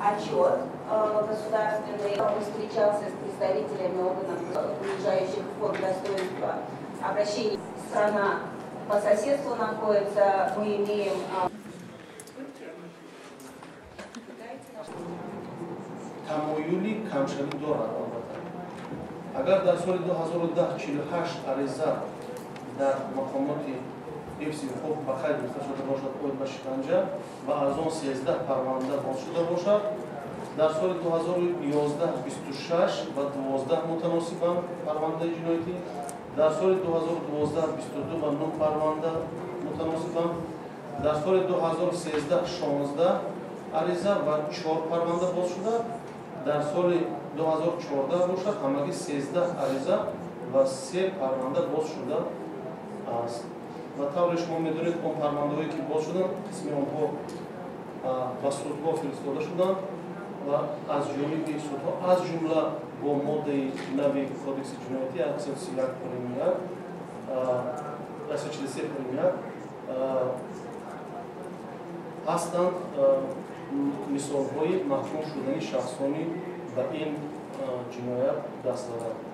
отчет государственный. Он встречался с представителями органов, выезжающих в фонд достоинства обращений. Страна по соседству находится, мы имеем... тамоюли камшавӣ дорад албатта. Агар дар соли 2010 48 ариза дар мақомоти ҳифзи ҳуқуқ ба қайд гирифта шуда бошад оид ба шиканҷа ва аз он 13 парванда боз шуда бошад, дар соли 2011 26 ва 12 мутаносибан парвандаи ҷиноятӣ, дар соли 2012 22 ва 9 парванда мутаносибан, дар соли 2013 16 ариза ва 4 парванда боз шуда, дар соли 2014 бошад ҳамагӣ 13 ариза ва 3 парванда боз шуда аст. Ва тавре шумо медонед он парвандаҳое ки боз шуданд, қисми онҳо ба судҳо фиристода шуданд ва аз ҷониби судҳо аз ҷумла бо моддаи нави кодекси ҷиноятӣ 131 143 ҳастанд мисолҳои маҳкум шудани шахсони ба ин ҷиноят даст доданд.